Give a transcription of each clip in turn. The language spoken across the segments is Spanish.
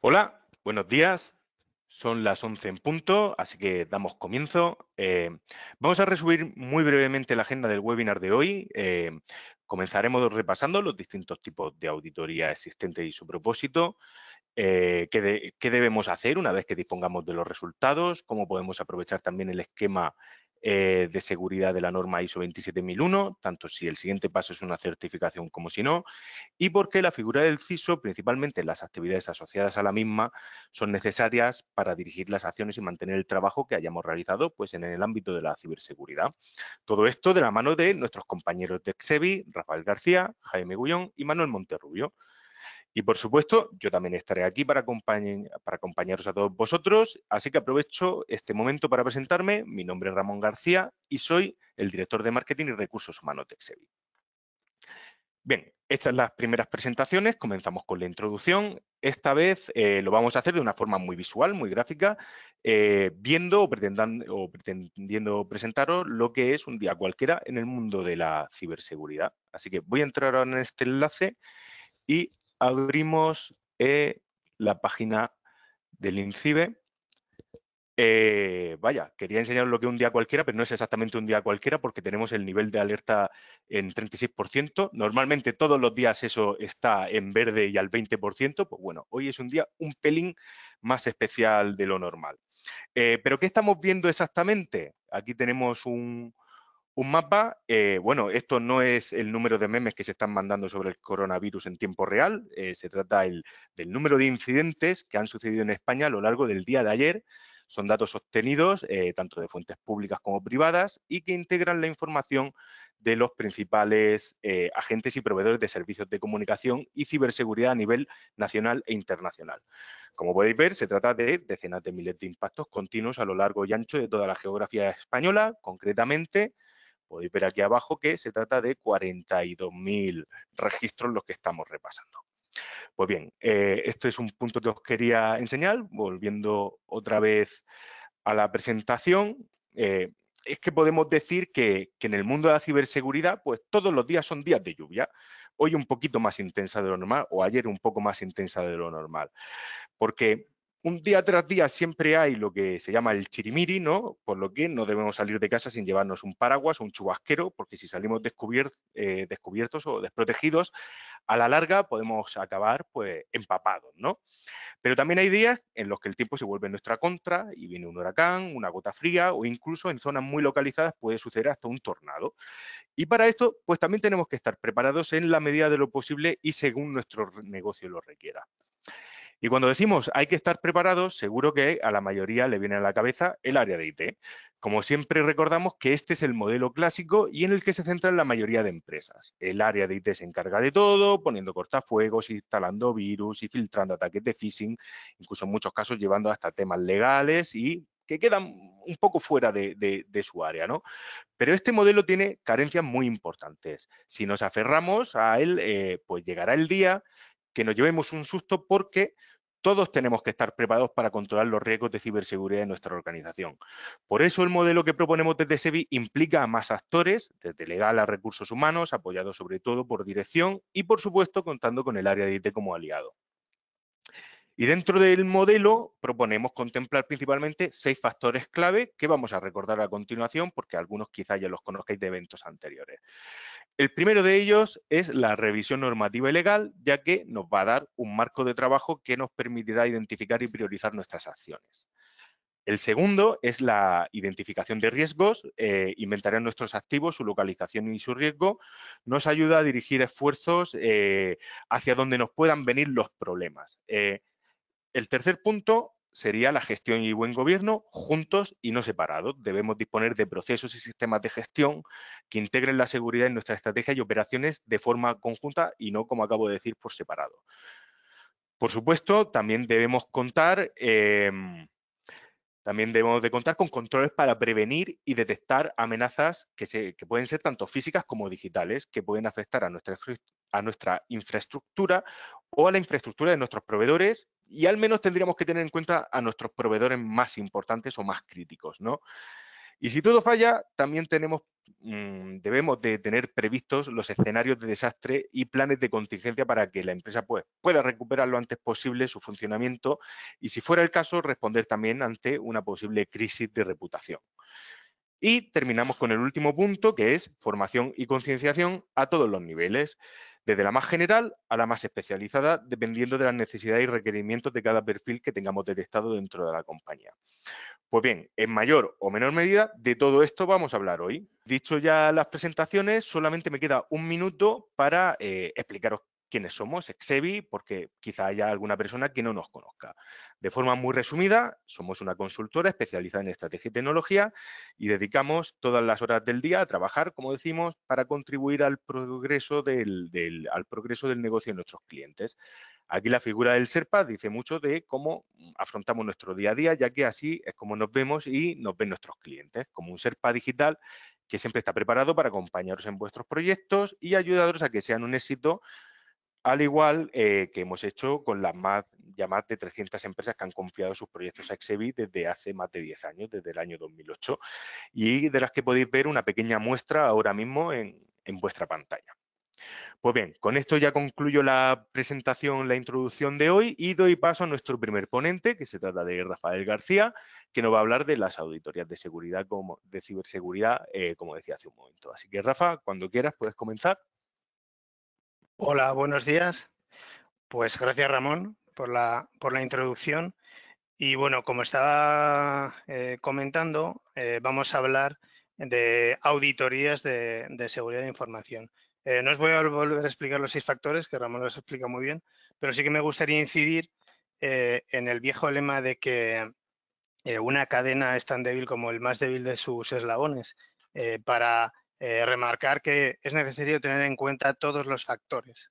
Hola, buenos días. Son las 11 en punto, así que damos comienzo. Vamos a resumir muy brevemente la agenda del webinar de hoy. Comenzaremos repasando los distintos tipos de auditoría existentes y su propósito, qué debemos hacer una vez que dispongamos de los resultados, cómo podemos aprovechar también el esquema de seguridad de la norma ISO 27001, tanto si el siguiente paso es una certificación como si no, y por qué la figura del CISO, principalmente las actividades asociadas a la misma, son necesarias para dirigir las acciones y mantener el trabajo que hayamos realizado pues, en el ámbito de la ciberseguridad. Todo esto de la mano de nuestros compañeros de Exevi, Rafael García, Jaime Gullón y Manuel Monterrubio. Y por supuesto, yo también estaré aquí para acompañaros a todos vosotros, así que aprovecho este momento para presentarme. Mi nombre es Ramón García y soy el director de Marketing y Recursos Humanos de Exevi. Bien, hechas las primeras presentaciones, comenzamos con la introducción. Esta vez lo vamos a hacer de una forma muy visual, muy gráfica, viendo o pretendiendo presentaros lo que es un día cualquiera en el mundo de la ciberseguridad. Así que voy a entrar ahora en este enlace y abrimos la página del INCIBE. Vaya, quería enseñaros lo que es un día cualquiera, pero no es exactamente un día cualquiera porque tenemos el nivel de alerta en 36%. Normalmente todos los días eso está en verde y al 20%. Pues bueno, hoy es un día un pelín más especial de lo normal. ¿Pero qué estamos viendo exactamente? Aquí tenemos un mapa. Bueno, esto no es el número de memes que se están mandando sobre el coronavirus en tiempo real. Se trata del número de incidentes que han sucedido en España a lo largo del día de ayer. Son datos obtenidos tanto de fuentes públicas como privadas y que integran la información de los principales agentes y proveedores de servicios de comunicación y ciberseguridad a nivel nacional e internacional. Como podéis ver, se trata de decenas de miles de impactos continuos a lo largo y ancho de toda la geografía española. Concretamente, podéis ver aquí abajo que se trata de 42.000 registros los que estamos repasando. Pues bien, esto es un punto que os quería enseñar, volviendo otra vez a la presentación. Es que podemos decir que en el mundo de la ciberseguridad, pues todos los días son días de lluvia. Hoy un poquito más intensa de lo normal o ayer un poco más intensa de lo normal. Porque un día tras día siempre hay lo que se llama el chirimiri, ¿no? Por lo que no debemos salir de casa sin llevarnos un paraguas o un chubasquero, porque si salimos descubiertos o desprotegidos, a la larga podemos acabar pues empapados, ¿no? Pero también hay días en los que el tiempo se vuelve en nuestra contra y viene un huracán, una gota fría o incluso en zonas muy localizadas puede suceder hasta un tornado. Y para esto, pues también tenemos que estar preparados en la medida de lo posible y según nuestro negocio lo requiera. Y cuando decimos hay que estar preparados, seguro que a la mayoría le viene a la cabeza el área de IT. Como siempre recordamos que este es el modelo clásico y en el que se centran la mayoría de empresas. El área de IT se encarga de todo, poniendo cortafuegos, instalando virus y filtrando ataques de phishing, incluso en muchos casos llevando hasta temas legales y que quedan un poco fuera de su área, ¿no? Pero este modelo tiene carencias muy importantes. Si nos aferramos a él, pues llegará el día que nos llevemos un susto porque todos tenemos que estar preparados para controlar los riesgos de ciberseguridad de nuestra organización. Por eso el modelo que proponemos desde SEBI implica a más actores, desde legal a recursos humanos, apoyados sobre todo por dirección y, por supuesto, contando con el área de IT como aliado. Y dentro del modelo proponemos contemplar principalmente 6 factores clave que vamos a recordar a continuación porque algunos quizá ya los conozcáis de eventos anteriores. El primero de ellos es la revisión normativa y legal, ya que nos va a dar un marco de trabajo que nos permitirá identificar y priorizar nuestras acciones. El segundo es la identificación de riesgos, inventar nuestros activos, su localización y su riesgo, nos ayuda a dirigir esfuerzos hacia donde nos puedan venir los problemas. El tercer punto sería la gestión y buen gobierno juntos y no separados. Debemos disponer de procesos y sistemas de gestión que integren la seguridad en nuestra estrategia y operaciones de forma conjunta y no, como acabo de decir, por separado. Por supuesto, también debemos de contar con controles para prevenir y detectar amenazas que pueden ser tanto físicas como digitales, que pueden afectar a nuestra infraestructura o a la infraestructura de nuestros proveedores y al menos tendríamos que tener en cuenta a nuestros proveedores más importantes o más críticos, ¿no? Y si todo falla, también debemos de tener previstos los escenarios de desastre y planes de contingencia para que la empresa pues, pueda recuperar lo antes posible su funcionamiento y, si fuera el caso, responder también ante una posible crisis de reputación. Y terminamos con el último punto, que es formación y concienciación a todos los niveles, desde la más general a la más especializada, dependiendo de las necesidades y requerimientos de cada perfil que tengamos detectado dentro de la compañía. Pues bien, en mayor o menor medida, de todo esto vamos a hablar hoy. Dicho ya las presentaciones, solamente me queda un minuto para explicaros quiénes somos, Exevi, porque quizá haya alguna persona que no nos conozca. De forma muy resumida, somos una consultora especializada en estrategia y tecnología y dedicamos todas las horas del día a trabajar, como decimos, para contribuir al progreso al progreso del negocio de nuestros clientes. Aquí la figura del Sherpa dice mucho de cómo afrontamos nuestro día a día, ya que así es como nos vemos y nos ven nuestros clientes, como un Sherpa digital que siempre está preparado para acompañaros en vuestros proyectos y ayudaros a que sean un éxito, al igual que hemos hecho con las más de 300 empresas que han confiado sus proyectos a Exevi desde hace más de 10 años, desde el año 2008, y de las que podéis ver una pequeña muestra ahora mismo en vuestra pantalla. Pues bien, con esto ya concluyo la presentación, la introducción de hoy y doy paso a nuestro primer ponente, que se trata de Rafael García, que nos va a hablar de las auditorías de seguridad, de ciberseguridad, como decía hace un momento. Así que, Rafa, cuando quieras puedes comenzar. Hola, buenos días. Pues gracias, Ramón, por la introducción. Y bueno, como estaba comentando, vamos a hablar de auditorías de seguridad de información. No os voy a volver a explicar los 6 factores, que Ramón los explica muy bien, pero sí que me gustaría incidir en el viejo lema de que una cadena es tan débil como el más débil de sus eslabones, para remarcar que es necesario tener en cuenta todos los factores.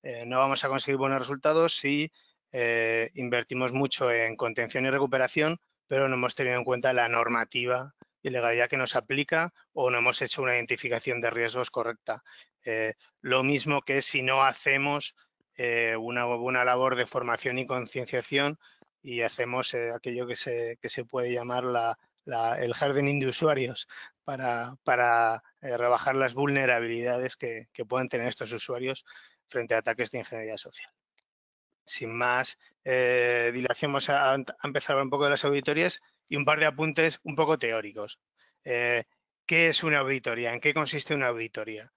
No vamos a conseguir buenos resultados si invertimos mucho en contención y recuperación, pero no hemos tenido en cuenta la normativa y legalidad que nos aplica o no hemos hecho una identificación de riesgos correcta. Lo mismo que si no hacemos una buena labor de formación y concienciación y hacemos aquello que se puede llamar el hardening de usuarios para rebajar las vulnerabilidades que puedan tener estos usuarios frente a ataques de ingeniería social. Sin más dilación, vamos a empezar un poco de las auditorías y un par de apuntes un poco teóricos. ¿Qué es una auditoría? ¿En qué consiste una auditoría?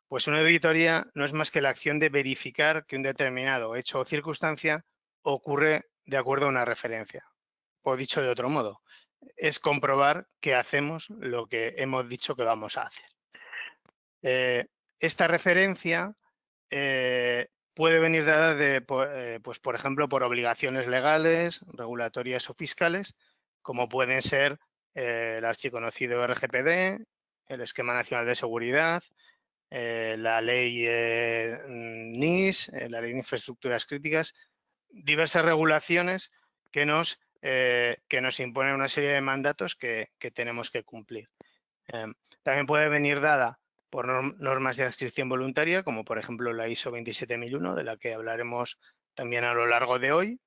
Pues una auditoría no es más que la acción de verificar que un determinado hecho o circunstancia ocurre de acuerdo a una referencia. O dicho de otro modo, es comprobar que hacemos lo que hemos dicho que vamos a hacer. Esta referencia puede venir dada pues, por ejemplo, por obligaciones legales, regulatorias o fiscales, como pueden ser el archiconocido RGPD, el Esquema Nacional de Seguridad, la ley NIS, la ley de infraestructuras críticas, diversas regulaciones que nos imponen una serie de mandatos que tenemos que cumplir. También puede venir dada por normas de adscripción voluntaria, como por ejemplo la ISO 27001, de la que hablaremos también a lo largo de hoy,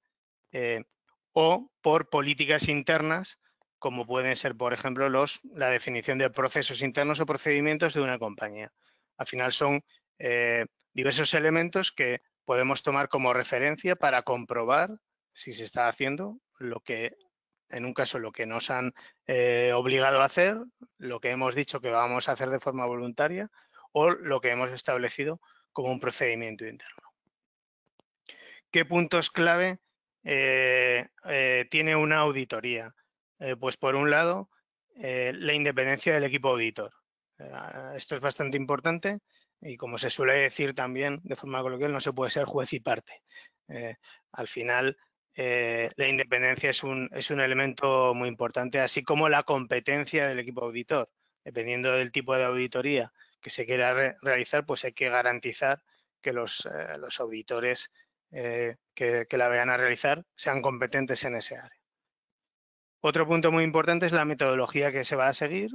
o por políticas internas, como pueden ser, por ejemplo, la definición de procesos internos o procedimientos de una compañía. Al final son diversos elementos que podemos tomar como referencia para comprobar si se está haciendo lo que, en un caso, lo que nos han obligado a hacer, lo que hemos dicho que vamos a hacer de forma voluntaria o lo que hemos establecido como un procedimiento interno. ¿Qué puntos clave tiene una auditoría? Pues por un lado, la independencia del equipo auditor. Esto es bastante importante y, como se suele decir también de forma coloquial, no se puede ser juez y parte. Al final, la independencia es un elemento muy importante, así como la competencia del equipo auditor. Dependiendo del tipo de auditoría que se quiera realizar, pues hay que garantizar que los auditores que la vayan a realizar sean competentes en ese área. Otro punto muy importante es la metodología que se va a seguir,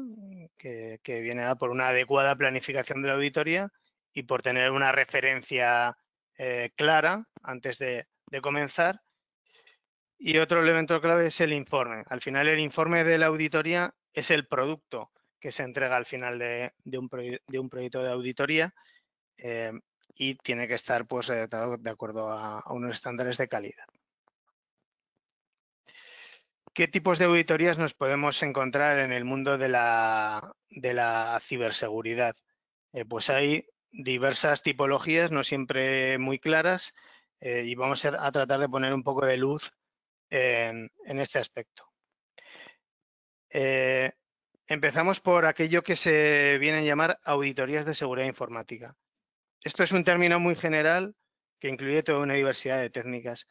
que viene dada por una adecuada planificación de la auditoría y por tener una referencia clara antes de comenzar. Y otro elemento clave es el informe. Al final, el informe de la auditoría es el producto que se entrega al final de un proyecto de auditoría y tiene que estar pues, redactado de acuerdo a unos estándares de calidad. ¿Qué tipos de auditorías nos podemos encontrar en el mundo de la ciberseguridad? Pues hay diversas tipologías, no siempre muy claras, y vamos a tratar de poner un poco de luz en este aspecto. Empezamos por aquello que se viene a llamar auditorías de seguridad informática. Esto es un término muy general que incluye toda una diversidad de técnicas.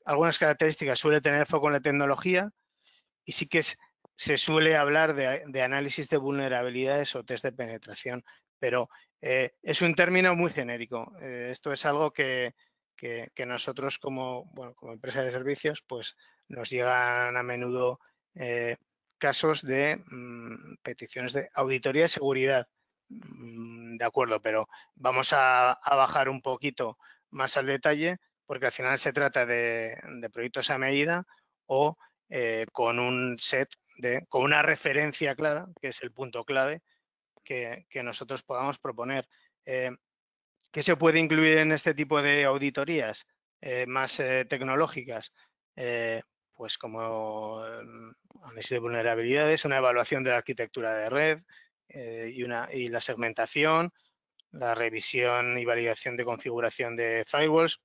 Algunas características suele tener foco en la tecnología y sí que se suele hablar de análisis de vulnerabilidades o test de penetración, pero es un término muy genérico. Esto es algo que nosotros como empresa de servicios pues nos llegan a menudo casos de peticiones de auditoría de seguridad. De acuerdo, pero vamos a bajar un poquito más al detalle porque al final se trata de proyectos a medida o con un set, con una referencia clara, que es el punto clave que nosotros podamos proponer. ¿Qué se puede incluir en este tipo de auditorías más tecnológicas? Pues como análisis de vulnerabilidades, una evaluación de la arquitectura de red y la segmentación, la revisión y validación de configuración de firewalls,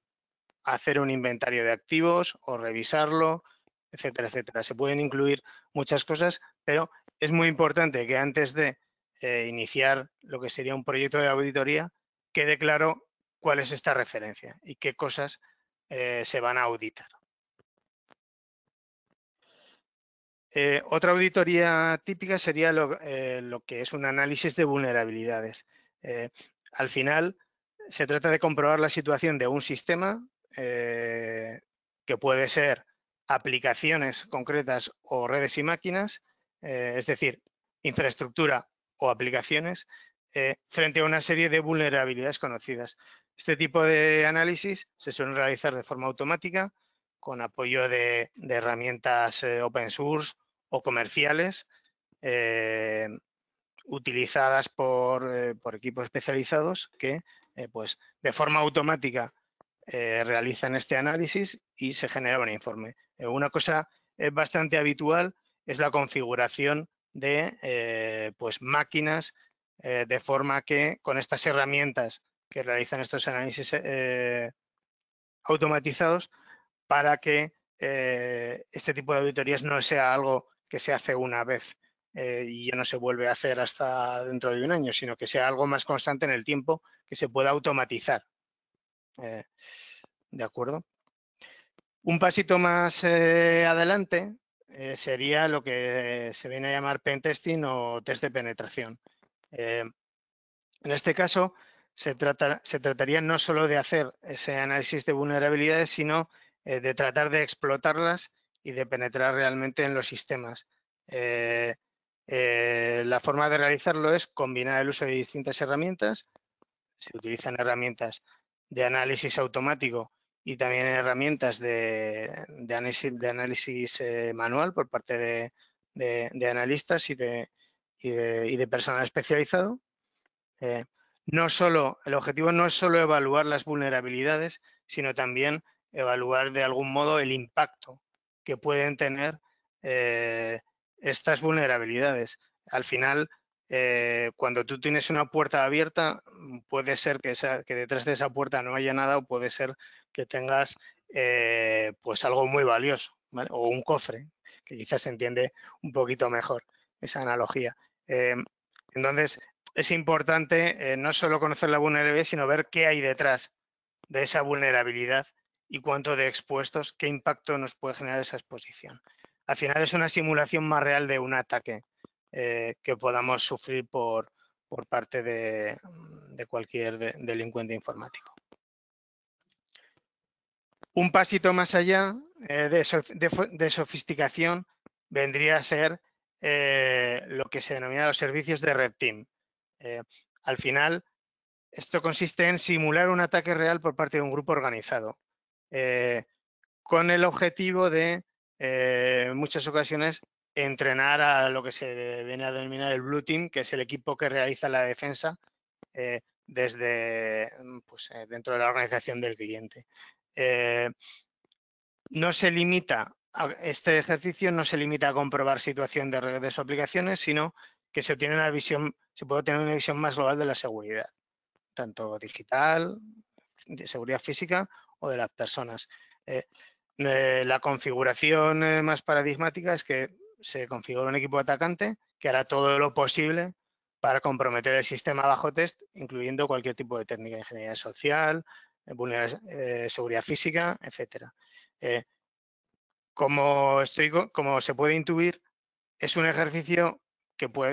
hacer un inventario de activos o revisarlo, etcétera, etcétera. Se pueden incluir muchas cosas, pero es muy importante que antes de iniciar lo que sería un proyecto de auditoría, quede claro cuál es esta referencia y qué cosas se van a auditar. Otra auditoría típica sería lo que es un análisis de vulnerabilidades. Al final, se trata de comprobar la situación de un sistema que puede ser aplicaciones concretas o redes y máquinas, es decir, infraestructura o aplicaciones, frente a una serie de vulnerabilidades conocidas. Este tipo de análisis se suelen realizar de forma automática con apoyo de herramientas open source o comerciales utilizadas por equipos especializados que pues de forma automática realizan este análisis y se genera un informe. Una cosa bastante habitual es la configuración de pues máquinas de forma que con estas herramientas que realizan estos análisis automatizados para que este tipo de auditorías no sea algo que se hace una vez y ya no se vuelve a hacer hasta dentro de un año, sino que sea algo más constante en el tiempo que se pueda automatizar. ¿De acuerdo? Un pasito más adelante sería lo que se viene a llamar pentesting o test de penetración. En este caso, se trataría no solo de hacer ese análisis de vulnerabilidades, sino de tratar de explotarlas y de penetrar realmente en los sistemas. La forma de realizarlo es combinar el uso de distintas herramientas. Se utilizan herramientas de análisis automático y también herramientas de análisis manual por parte de analistas y de personal especializado. El objetivo no es solo evaluar las vulnerabilidades, sino también evaluar de algún modo el impacto que pueden tener estas vulnerabilidades. Al final, cuando tú tienes una puerta abierta, puede ser que detrás de esa puerta no haya nada o puede ser que tengas pues algo muy valioso, ¿vale? O un cofre, que quizás se entiende un poquito mejor esa analogía. Entonces, es importante no solo conocer la vulnerabilidad, sino ver qué hay detrás de esa vulnerabilidad y cuánto de expuestos, qué impacto nos puede generar esa exposición. Al final es una simulación más real de un ataque que podamos sufrir por parte de cualquier delincuente informático. Un pasito más allá de sofisticación vendría a ser lo que se denomina los servicios de Red Team. Al final, esto consiste en simular un ataque real por parte de un grupo organizado. con el objetivo de, en muchas ocasiones, entrenar a lo que se viene a denominar el Blue Team, que es el equipo que realiza la defensa desde pues, dentro de la organización del cliente. No se limita este ejercicio no se limita a comprobar situación de redes o aplicaciones, sino que se puede tener una visión más global de la seguridad, tanto digital, de seguridad física o de las personas. La configuración más paradigmática es que se configura un equipo atacante que hará todo lo posible para comprometer el sistema bajo test, incluyendo cualquier tipo de técnica de ingeniería social, seguridad física, etcétera. Como se puede intuir, es un ejercicio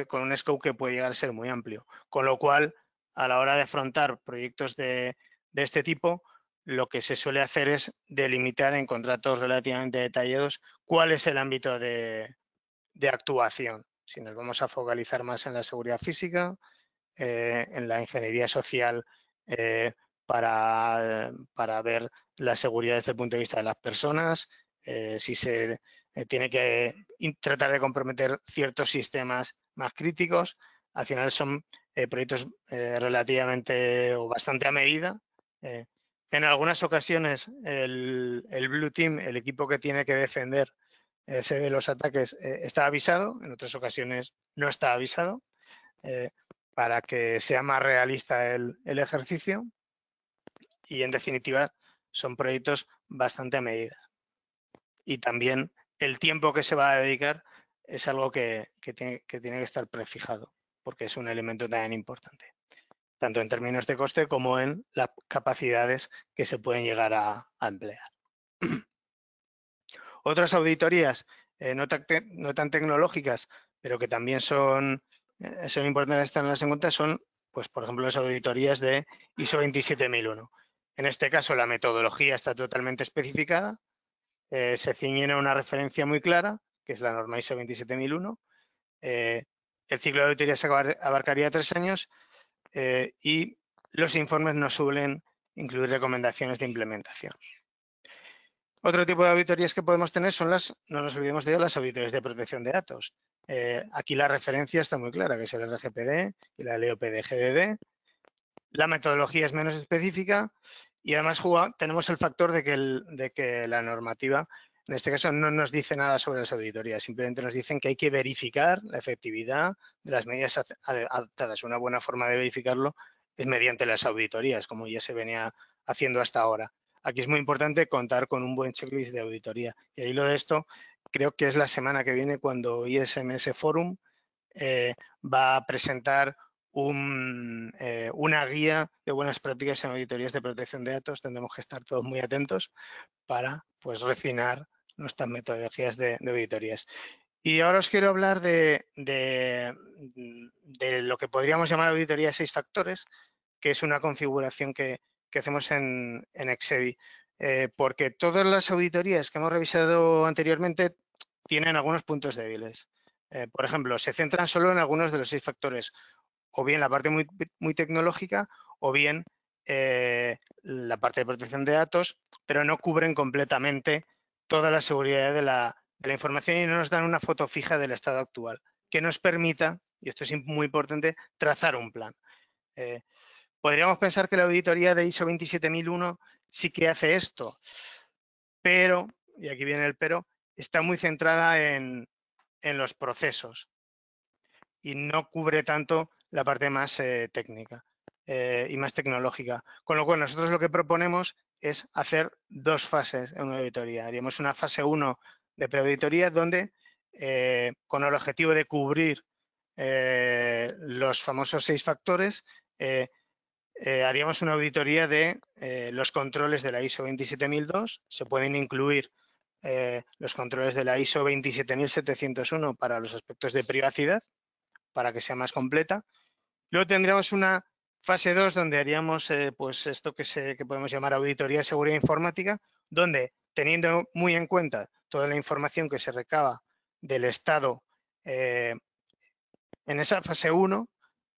con un scope que puede llegar a ser muy amplio, con lo cual, a la hora de afrontar proyectos de este tipo, lo que se suele hacer es delimitar en contratos relativamente detallados cuál es el ámbito de actuación. Si nos vamos a focalizar más en la seguridad física, en la ingeniería social para ver la seguridad desde el punto de vista de las personas, si se tiene que tratar de comprometer ciertos sistemas más críticos. Al final son proyectos relativamente o bastante a medida. En algunas ocasiones el Blue Team, el equipo que tiene que defender de los ataques, está avisado, en otras ocasiones no está avisado. Para que sea más realista el ejercicio y, en definitiva, son proyectos bastante a medida. Y también el tiempo que se va a dedicar es algo que tiene que estar prefijado, porque es un elemento también importante, tanto en términos de coste como en las capacidades que se pueden llegar a emplear. Otras auditorías no tan tecnológicas, pero que también son importantes tenerlas en cuenta, son, pues, por ejemplo, las auditorías de ISO 27001. En este caso, la metodología está totalmente especificada, se ciñen a una referencia muy clara, que es la norma ISO 27001. El ciclo de auditorías abarcaría 3 años y los informes no suelen incluir recomendaciones de implementación. Otro tipo de auditorías que podemos tener son no nos olvidemos de ello, las auditorías de protección de datos. Aquí la referencia está muy clara, que es el RGPD y la LOPD-GDD. La metodología es menos específica y además tenemos el factor de que la normativa, en este caso, no nos dice nada sobre las auditorías, simplemente nos dicen que hay que verificar la efectividad de las medidas adoptadas. Una buena forma de verificarlo es mediante las auditorías, como ya se venía haciendo hasta ahora. Aquí es muy importante contar con un buen checklist de auditoría. Y al hilo de esto, creo que es la semana que viene cuando ISMS Forum va a presentar una guía de buenas prácticas en auditorías de protección de datos. Tendremos que estar todos muy atentos para, pues, refinar nuestras metodologías de auditorías. Y ahora os quiero hablar de lo que podríamos llamar auditoría de 6 factores, que es una configuración que hacemos en Exevi, porque todas las auditorías que hemos revisado anteriormente tienen algunos puntos débiles. Por ejemplo, se centran solo en algunos de los 6 factores, o bien la parte muy tecnológica, o bien la parte de protección de datos, pero no cubren completamente toda la seguridad de la información y no nos dan una foto fija del estado actual, que nos permita, y esto es muy importante, trazar un plan. Podríamos pensar que la auditoría de ISO 27001 sí que hace esto, pero, y aquí viene el pero, está muy centrada en los procesos y no cubre tanto la parte más técnica y más tecnológica. Con lo cual, nosotros lo que proponemos es hacer 2 fases en una auditoría. Haríamos una fase 1 de preauditoría donde, con el objetivo de cubrir los famosos 6 factores, haríamos una auditoría de los controles de la ISO 27002. Se pueden incluir los controles de la ISO 27701 para los aspectos de privacidad, para que sea más completa. Luego tendríamos una fase 2 donde haríamos pues esto que podemos llamar auditoría de seguridad informática, donde, teniendo muy en cuenta toda la información que se recaba del estado en esa fase 1,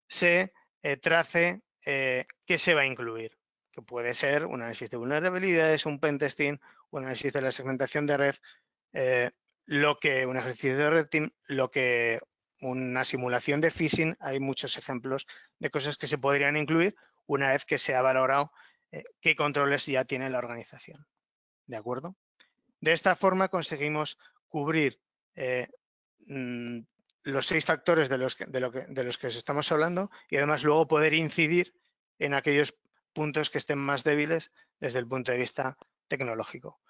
se trace qué se va a incluir. que puede ser un análisis de vulnerabilidades, un pentesting, un análisis de la segmentación de red, un ejercicio de red team, una simulación de phishing. Hay muchos ejemplos de cosas que se podrían incluir una vez que se ha valorado qué controles ya tiene la organización. ¿De acuerdo? De esta forma conseguimos cubrir los 6 factores de los que os estamos hablando y además luego poder incidir en aquellos puntos que estén más débiles desde el punto de vista tecnológico.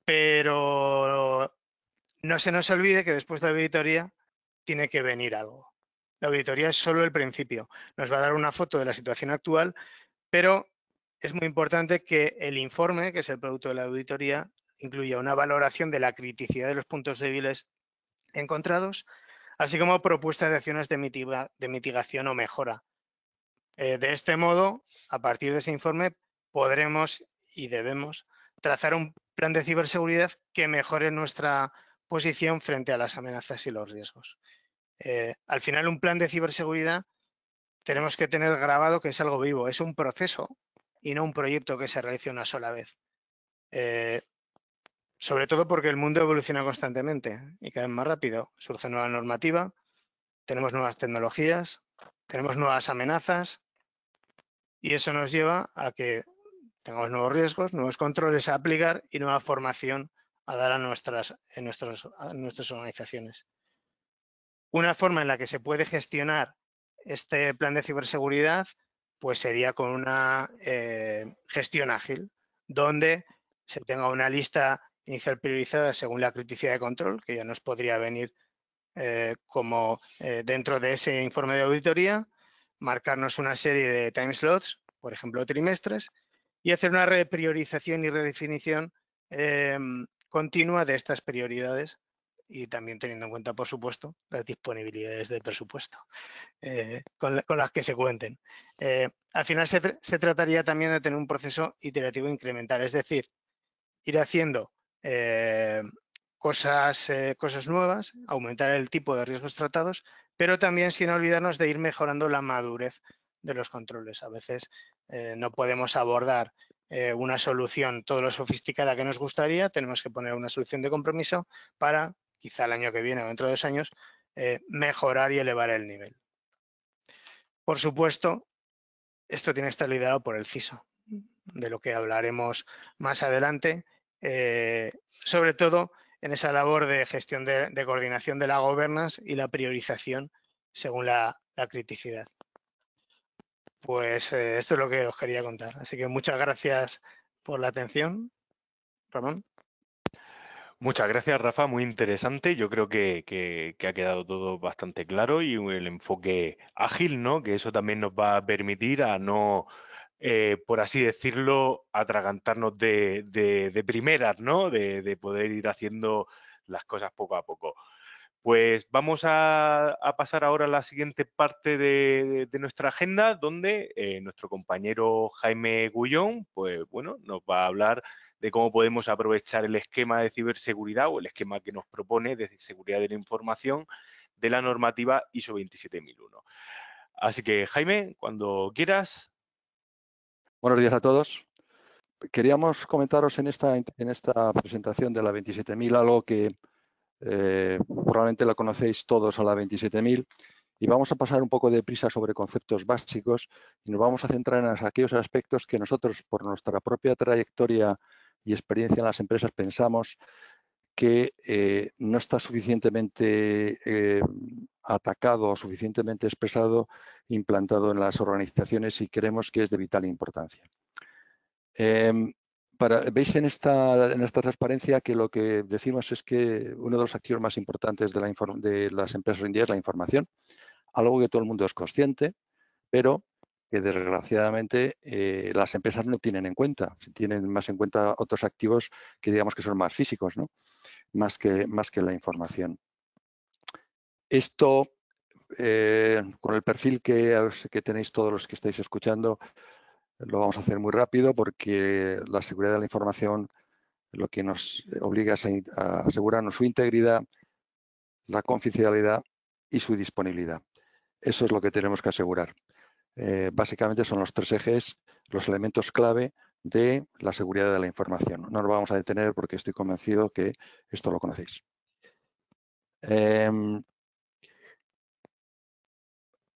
Pero no se nos olvide que después de la auditoría tiene que venir algo. La auditoría es solo el principio. Nos va a dar una foto de la situación actual, pero es muy importante que el informe, que es el producto de la auditoría, incluya una valoración de la criticidad de los puntos débiles encontrados, así como propuestas de acciones de mitigación o mejora. De este modo, a partir de ese informe, podremos y debemos trazar un plan de ciberseguridad que mejore nuestra posición frente a las amenazas y los riesgos. Al final, un plan de ciberseguridad tenemos que tener grabado que es algo vivo, es un proceso y no un proyecto que se realice una sola vez. Sobre todo porque el mundo evoluciona constantemente y cada vez más rápido. Surge nueva normativa, tenemos nuevas tecnologías, tenemos nuevas amenazas y eso nos lleva a que tengamos nuevos riesgos, nuevos controles a aplicar y nueva formación a dar a nuestras organizaciones. Una forma en la que se puede gestionar este plan de ciberseguridad pues sería con una gestión ágil, donde se tenga una lista inicial priorizada según la criticidad de control, que ya nos podría venir como dentro de ese informe de auditoría, marcarnos una serie de time slots, por ejemplo, trimestres, y hacer una repriorización y redefinición continua de estas prioridades y también teniendo en cuenta, por supuesto, las disponibilidades del presupuesto con las que se cuenten. Al final se trataría también de tener un proceso iterativo incremental, es decir, ir haciendo cosas nuevas, aumentar el tipo de riesgos tratados, pero también sin olvidarnos de ir mejorando la madurez de los controles. A veces no podemos abordar una solución todo lo sofisticada que nos gustaría, tenemos que poner una solución de compromiso para, quizá el año que viene o dentro de 2 años, mejorar y elevar el nivel. Por supuesto, esto tiene que estar liderado por el CISO, de lo que hablaremos más adelante, sobre todo en esa labor de gestión de coordinación de la governance y la priorización según la criticidad. Pues esto es lo que os quería contar. Así que muchas gracias por la atención. Ramón. Muchas gracias, Rafa. Muy interesante. Yo creo que ha quedado todo bastante claro y el enfoque ágil, ¿no? Que eso también nos va a permitir a no, por así decirlo, atragantarnos de primeras, ¿no? De poder ir haciendo las cosas poco a poco. Pues vamos a pasar ahora a la siguiente parte de nuestra agenda, donde nuestro compañero Jaime Gullón, pues bueno, nos va a hablar de cómo podemos aprovechar el esquema de ciberseguridad o el esquema que nos propone de seguridad de la información de la normativa ISO 27001. Así que, Jaime, cuando quieras. Buenos días a todos. Queríamos comentaros en esta presentación de la 27000 algo que probablemente la conocéis todos a la 27000 y vamos a pasar un poco de prisa sobre conceptos básicos y nos vamos a centrar en aquellos aspectos que nosotros, por nuestra propia trayectoria y experiencia en las empresas, pensamos que no está suficientemente atacado o suficientemente expresado, implantado en las organizaciones y creemos que es de vital importancia. Veis en esta transparencia que lo que decimos es que uno de los activos más importantes de las empresas hoy en día es la información, algo que todo el mundo es consciente, pero que desgraciadamente las empresas no tienen en cuenta, tienen más en cuenta otros activos que digamos que son más físicos, ¿no? más que la información. Esto, con el perfil que tenéis todos los que estáis escuchando, lo vamos a hacer muy rápido porque la seguridad de la información lo que nos obliga es a asegurarnos su integridad, la confidencialidad y su disponibilidad. Eso es lo que tenemos que asegurar. básicamente son los 3 ejes, los elementos clave de la seguridad de la información. No nos vamos a detener porque estoy convencido que esto lo conocéis.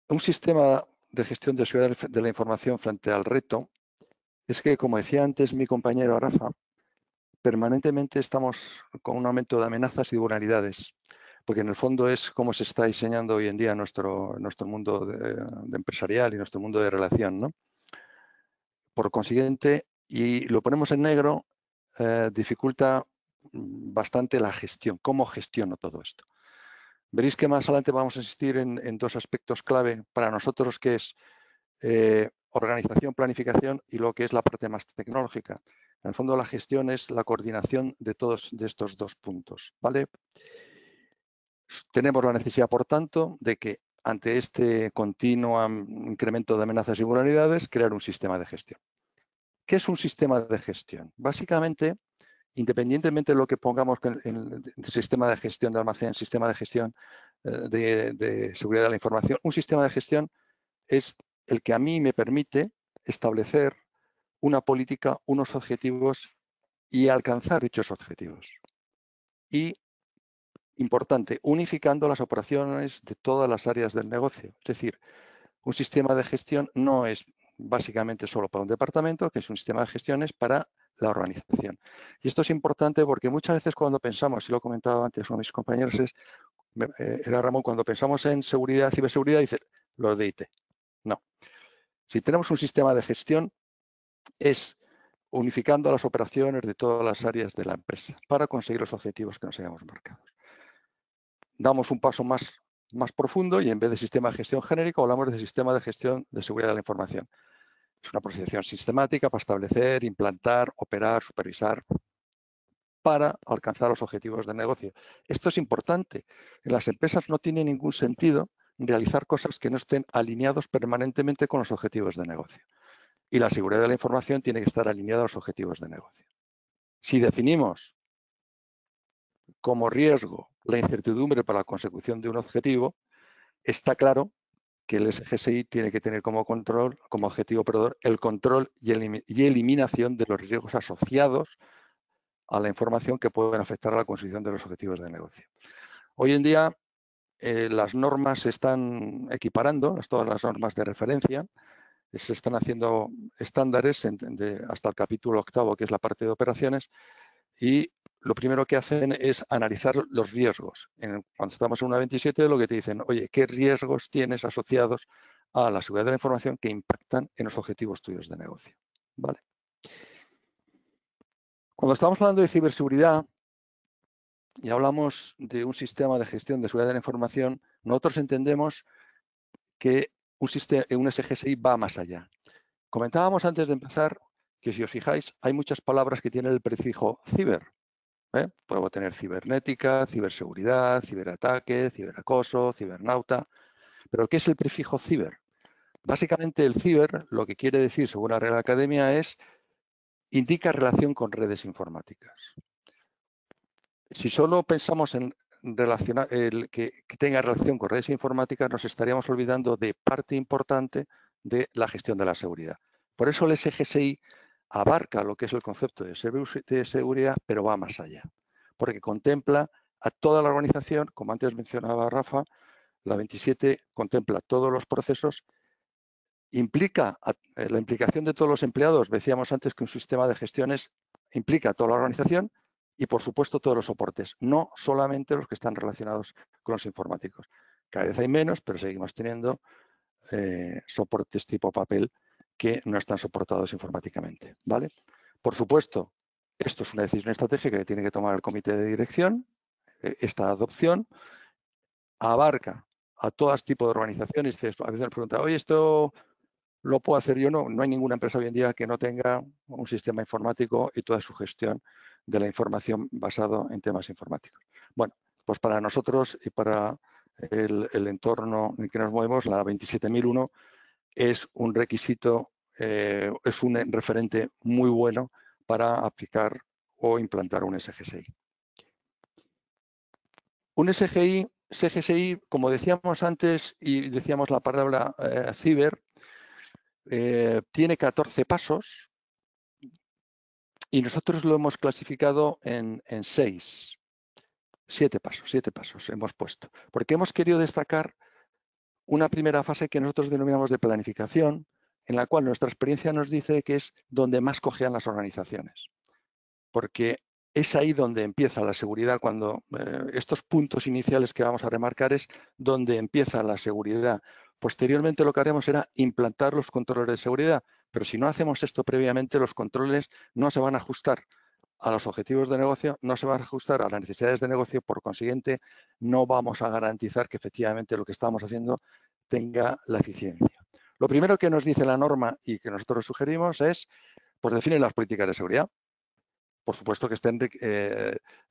Un sistema de gestión de seguridad de la información frente al reto es que, como decía antes mi compañero Rafa, permanentemente estamos con un aumento de amenazas y vulnerabilidades, porque en el fondo es cómo se está diseñando hoy en día nuestro mundo de empresarial y nuestro mundo de relación, ¿no? Por consiguiente, y lo ponemos en negro, dificulta bastante la gestión, cómo gestiono todo esto. Veréis que más adelante vamos a insistir en 2 aspectos clave para nosotros, que es organización, planificación y lo que es la parte más tecnológica. En el fondo, la gestión es la coordinación de todos de estos 2 puntos, ¿vale? Tenemos la necesidad, por tanto, de que ante este continuo incremento de amenazas y vulnerabilidades, crear un sistema de gestión. ¿Qué es un sistema de gestión? Básicamente, independientemente de lo que pongamos en el sistema de gestión de almacén, sistema de gestión de seguridad de la información, un sistema de gestión es el que a mí me permite establecer una política, unos objetivos y alcanzar dichos objetivos. Y, importante, unificando las operaciones de todas las áreas del negocio. Es decir, un sistema de gestión no es básicamente solo para un departamento, que es un sistema de gestión, es para la organización. Y esto es importante porque muchas veces cuando pensamos, y lo he comentado antes con mis compañeros, era Ramón, cuando pensamos en seguridad, ciberseguridad, dice los de IT. No. Si tenemos un sistema de gestión, es unificando las operaciones de todas las áreas de la empresa para conseguir los objetivos que nos hayamos marcado. Damos un paso más profundo y en vez de sistema de gestión genérico hablamos de sistema de gestión de seguridad de la información. Es una procesión sistemática para establecer, implantar, operar, supervisar para alcanzar los objetivos de negocio. Esto es importante. En las empresas no tiene ningún sentido realizar cosas que no estén alineados permanentemente con los objetivos de negocio. Y la seguridad de la información tiene que estar alineada a los objetivos de negocio. Si definimos como riesgo la incertidumbre para la consecución de un objetivo, está claro que el SGSI tiene que tener como objetivo, el control y eliminación de los riesgos asociados a la información que pueden afectar a la consecución de los objetivos de negocio. Hoy en día las normas se están equiparando, todas las normas de referencia, se están haciendo estándares hasta el capítulo 8, que es la parte de operaciones, y lo primero que hacen es analizar los riesgos. Cuando estamos en una 27, lo que te dicen, oye, ¿qué riesgos tienes asociados a la seguridad de la información que impactan en los objetivos tuyos de negocio? ¿Vale? Cuando estamos hablando de ciberseguridad y hablamos de un sistema de gestión de seguridad de la información, nosotros entendemos que un SGSI va más allá. Comentábamos antes de empezar que, si os fijáis, hay muchas palabras que tienen el prefijo ciber. Puedo tener cibernética, ciberseguridad, ciberataque, ciberacoso, cibernauta. ¿Pero qué es el prefijo ciber? Básicamente el ciber, lo que quiere decir, según la Real Academia, indica relación con redes informáticas. Si solo pensamos en relacionar que tenga relación con redes informáticas, nos estaríamos olvidando de parte importante de la gestión de la seguridad. Por eso el SGSI abarca lo que es el concepto de seguridad, pero va más allá, porque contempla a toda la organización, como antes mencionaba Rafa, la 27 contempla todos los procesos, implica la implicación de todos los empleados. Decíamos antes que un sistema de gestiones implica a toda la organización y, por supuesto, todos los soportes, no solamente los que están relacionados con los informáticos. Cada vez hay menos, pero seguimos teniendo soportes tipo papel que no están soportados informáticamente, ¿vale? Por supuesto, esto es una decisión estratégica que tiene que tomar el comité de dirección. Esta adopción abarca a todo tipo de organizaciones. A veces me preguntan, oye, ¿esto lo puedo hacer yo? No hay ninguna empresa hoy en día que no tenga un sistema informático y toda su gestión de la información basado en temas informáticos. Bueno, pues para nosotros y para el entorno en que nos movemos, la 27001 es un requisito, es un referente muy bueno para aplicar o implantar un SGSI. Un SGSI, como decíamos antes y decíamos la palabra ciber, tiene 14 pasos y nosotros lo hemos clasificado en 6. 7 pasos hemos puesto. Porque hemos querido destacar una primera fase que nosotros denominamos de planificación, en la cual nuestra experiencia nos dice que es donde más cojean las organizaciones. Porque es ahí donde empieza la seguridad, cuando estos puntos iniciales que vamos a remarcar es donde empieza la seguridad. Posteriormente lo que haremos será implantar los controles de seguridad, pero si no hacemos esto previamente, los controles no se van a ajustar a los objetivos de negocio, no se van a ajustar a las necesidades de negocio, por consiguiente, no vamos a garantizar que efectivamente lo que estamos haciendo tenga la eficiencia. Lo primero que nos dice la norma y que nosotros sugerimos es, pues definir las políticas de seguridad. Por supuesto que estén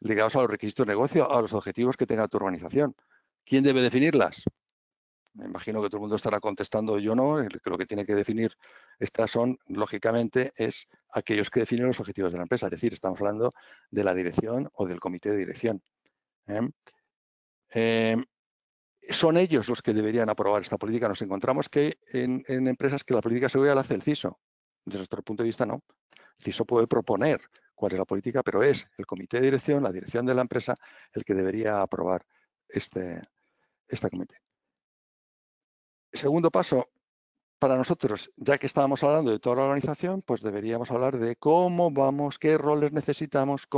ligados a los requisitos de negocio, a los objetivos que tenga tu organización. ¿Quién debe definirlas? Me imagino que todo el mundo estará contestando yo no, que lo que tiene que definir estas son, lógicamente, es aquellos que definen los objetivos de la empresa. Es decir, estamos hablando de la dirección o del comité de dirección. Son ellos los que deberían aprobar esta política. Nos encontramos que en empresas que la política de seguridad la hace el CISO. Desde nuestro punto de vista, no. El CISO puede proponer cuál es la política, pero es el comité de dirección, la dirección de la empresa, el que debería aprobar este comité. Segundo paso, para nosotros, ya que estábamos hablando de toda la organización, pues deberíamos hablar de cómo vamos, qué roles necesitamos,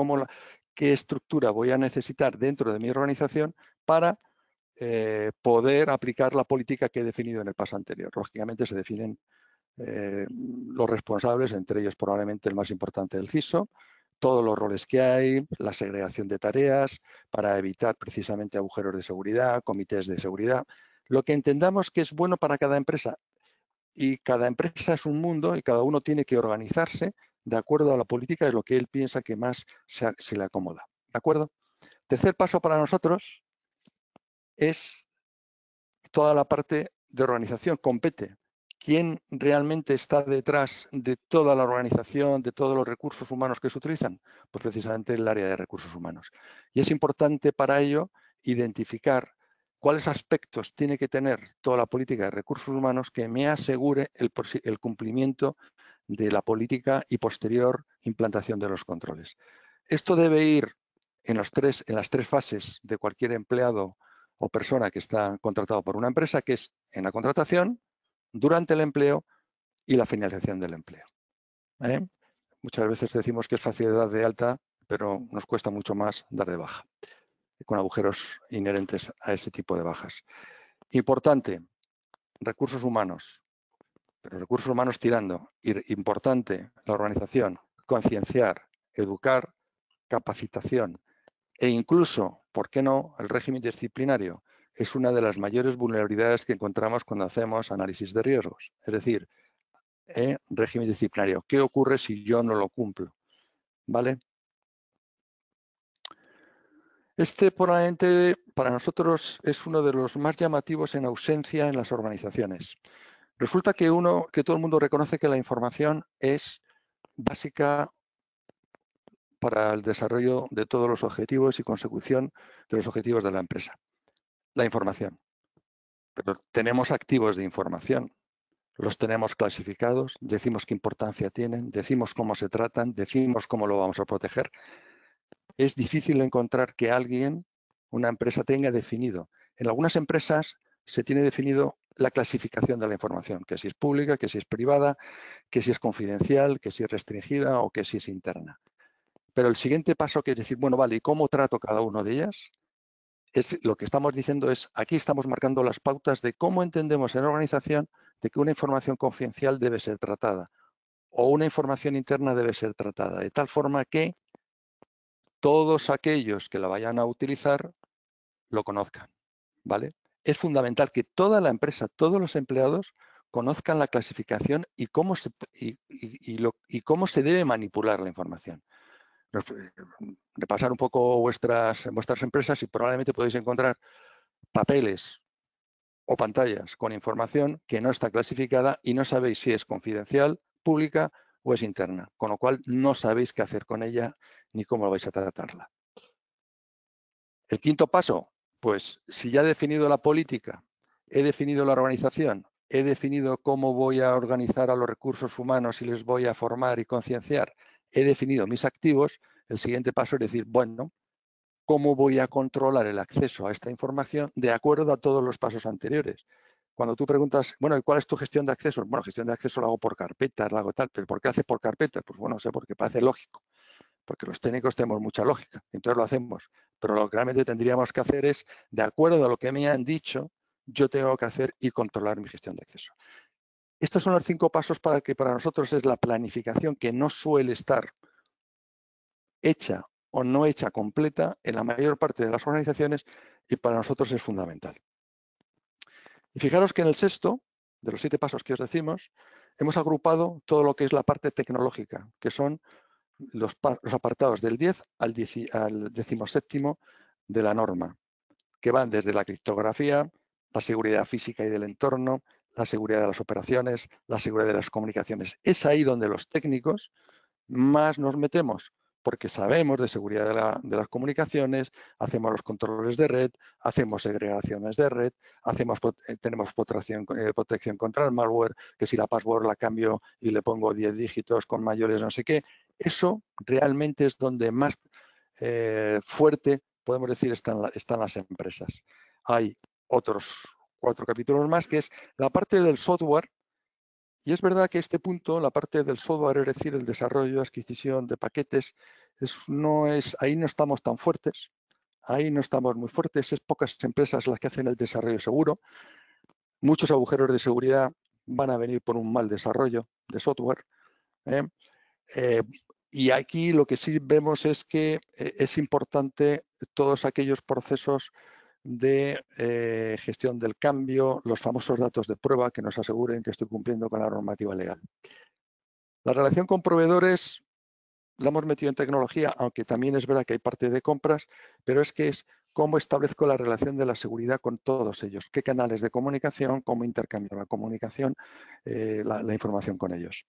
qué estructura voy a necesitar dentro de mi organización para poder aplicar la política que he definido en el paso anterior. Lógicamente se definen los responsables, entre ellos probablemente el más importante, el CISO, todos los roles que hay, la segregación de tareas para evitar precisamente agujeros de seguridad, comités de seguridad, lo que entendamos que es bueno para cada empresa. Y cada empresa es un mundo y cada uno tiene que organizarse de acuerdo a la política de lo que él piensa que más se le acomoda. ¿De acuerdo? Tercer paso para nosotros es toda la parte de organización. Compete. ¿Quién realmente está detrás de toda la organización, de todos los recursos humanos que se utilizan? Pues precisamente el área de recursos humanos. Y es importante para ello identificar cuáles aspectos tiene que tener toda la política de recursos humanos que me asegure el cumplimiento de la política y posterior implantación de los controles. Esto debe ir en las tres fases de cualquier empleado o persona que está contratado por una empresa, que es en la contratación, durante el empleo y la finalización del empleo. Muchas veces decimos que es fácil dar de alta, pero nos cuesta mucho más dar de baja, con agujeros inherentes a ese tipo de bajas. Importante, recursos humanos, pero recursos humanos tirando. Importante, la organización, concienciar, educar, capacitación e incluso, ¿por qué no?, el régimen disciplinario. Es una de las mayores vulnerabilidades que encontramos cuando hacemos análisis de riesgos. Es decir, régimen disciplinario. ¿Qué ocurre si yo no lo cumplo? ¿Vale? Este probablemente para nosotros es uno de los más llamativos en ausencia en las organizaciones. Resulta que todo el mundo reconoce que la información es básica para el desarrollo de todos los objetivos y consecución de los objetivos de la empresa. La información. Pero tenemos activos de información, los tenemos clasificados, decimos qué importancia tienen, decimos cómo se tratan, decimos cómo lo vamos a proteger. Es difícil encontrar que alguien, una empresa, tenga definido. En algunas empresas se tiene definido la clasificación de la información, que si es pública, que si es privada, que si es confidencial, que si es restringida o que si es interna. Pero el siguiente paso, que es decir, bueno, vale, ¿y cómo trato cada una de ellas? Lo que estamos diciendo es, aquí estamos marcando las pautas de cómo entendemos en la organización de que una información confidencial debe ser tratada o una información interna debe ser tratada, de tal forma que todos aquellos que la vayan a utilizar lo conozcan, ¿vale? Es fundamental que toda la empresa, todos los empleados conozcan la clasificación y cómo se debe manipular la información. Repasar un poco vuestras empresas y probablemente podéis encontrar papeles o pantallas con información que no está clasificada y no sabéis si es confidencial, pública o es interna, con lo cual no sabéis qué hacer con ella ni cómo vais a tratarla. El quinto paso, pues si ya he definido la política, he definido la organización, he definido cómo voy a organizar a los recursos humanos y les voy a formar y concienciar, he definido mis activos, el siguiente paso es decir, bueno, ¿cómo voy a controlar el acceso a esta información de acuerdo a todos los pasos anteriores? Cuando tú preguntas, bueno, ¿y cuál es tu gestión de acceso? Bueno, gestión de acceso la hago por carpetas, la hago tal, pero ¿por qué hace por carpetas? Pues bueno, no sé, porque parece lógico, porque los técnicos tenemos mucha lógica, entonces lo hacemos. Pero lo que realmente tendríamos que hacer es, de acuerdo a lo que me han dicho, yo tengo que hacer y controlar mi gestión de acceso. Estos son los 5 pasos para que para nosotros es la planificación que no suele estar hecha o no hecha completa en la mayor parte de las organizaciones y para nosotros es fundamental. Y fijaros que en el sexto, de los 7 pasos que os decimos, hemos agrupado todo lo que es la parte tecnológica, que son los apartados del 10 al 17º de la norma, que van desde la criptografía, la seguridad física y del entorno, la seguridad de las operaciones, la seguridad de las comunicaciones. Es ahí donde los técnicos más nos metemos, porque sabemos de seguridad de las comunicaciones, hacemos los controles de red, hacemos segregaciones de red, tenemos protección contra el malware, que si la password la cambio y le pongo 10 dígitos con mayores no sé qué. Eso realmente es donde más fuerte, podemos decir, están las empresas. Hay otros 4 capítulos más, que es la parte del software. Y es verdad que este punto, la parte del software, es decir, el desarrollo, adquisición de paquetes, ahí no estamos tan fuertes, ahí no estamos muy fuertes, es pocas empresas las que hacen el desarrollo seguro. Muchos agujeros de seguridad van a venir por un mal desarrollo de software. Y aquí lo que sí vemos es que es importante todos aquellos procesos de gestión del cambio, los famosos datos de prueba que nos aseguren que estoy cumpliendo con la normativa legal. La relación con proveedores la hemos metido en tecnología, aunque también es verdad que hay parte de compras, pero es que es cómo establezco la relación de la seguridad con todos ellos, qué canales de comunicación, cómo intercambio la comunicación, la información con ellos.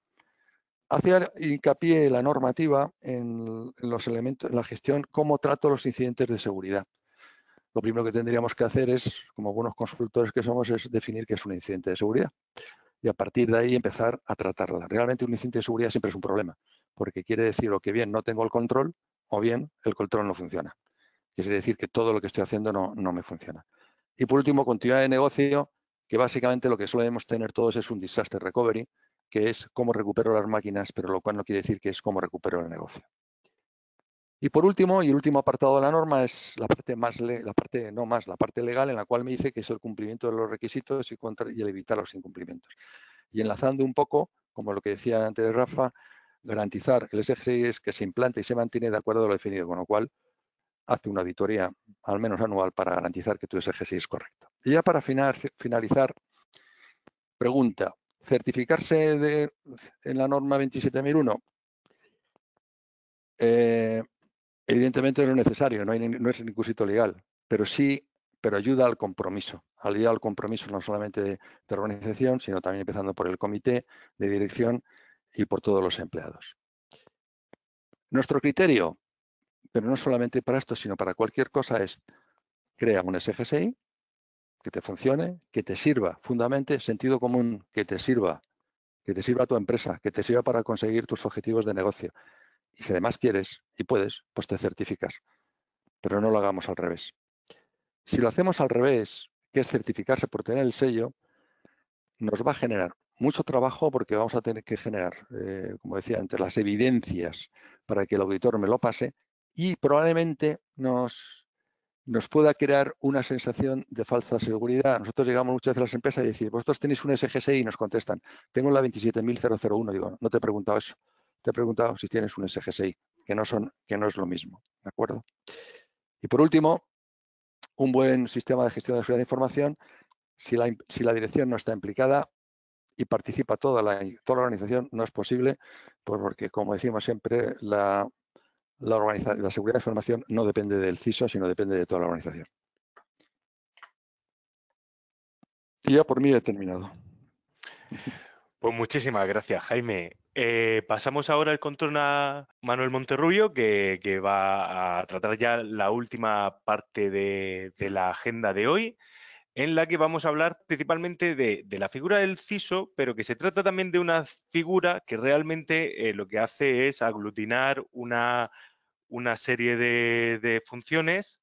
Hacía hincapié la normativa en los elementos, en la gestión, cómo trato los incidentes de seguridad. Lo primero que tendríamos que hacer es, como buenos consultores que somos, es definir qué es un incidente de seguridad. Y a partir de ahí empezar a tratarla. Realmente un incidente de seguridad siempre es un problema, porque quiere decir o que bien no tengo el control o bien el control no funciona. Quiere decir que todo lo que estoy haciendo no me funciona. Y por último, continuidad de negocio, que básicamente lo que solemos tener todos es un disaster recovery, que es cómo recupero las máquinas, pero lo cual no quiere decir que es cómo recupero el negocio. Y por último, y el último apartado de la norma es la parte la parte legal, en la cual me dice que es el cumplimiento de los requisitos y el evitar los incumplimientos. Y enlazando un poco, como lo que decía antes Rafa, garantizar el SGI es que se implante y se mantiene de acuerdo a lo definido, con lo cual hace una auditoría al menos anual para garantizar que tu SGI es correcto. Y ya para finalizar, pregunta, ¿certificarse en la norma 27001? Evidentemente no es necesario, no es requisito legal, pero sí, pero ayuda al compromiso, ayuda al compromiso no solamente de organización, sino también empezando por el comité de dirección y por todos los empleados. Nuestro criterio, pero no solamente para esto, sino para cualquier cosa, es crea un SGSI que te funcione, que te sirva, fundamentalmente sentido común, que te sirva a tu empresa, que te sirva para conseguir tus objetivos de negocio. Y si además quieres y puedes, pues te certificas. Pero no lo hagamos al revés. Si lo hacemos al revés, que es certificarse por tener el sello, nos va a generar mucho trabajo porque vamos a tener que generar, como decía antes, las evidencias para que el auditor me lo pase y probablemente nos pueda crear una sensación de falsa seguridad. Nosotros llegamos muchas veces a las empresas y decimos, vosotros tenéis un SGSI y nos contestan, tengo la 27001. Digo, no te he preguntado eso, te he preguntado si tienes un SGSI, que no es lo mismo, ¿de acuerdo? Y por último, un buen sistema de gestión de seguridad de información, si la dirección no está implicada y participa toda la organización, no es posible, porque, como decimos siempre, la seguridad de información no depende del CISO, sino depende de toda la organización. Y ya por mí he terminado. Pues muchísimas gracias, Jaime. Pasamos ahora el control a Manuel Monterrubio, que va a tratar ya la última parte de la agenda de hoy. en la que vamos a hablar principalmente de la figura del CISO, pero que se trata también de una figura que realmente lo que hace es aglutinar una serie de funciones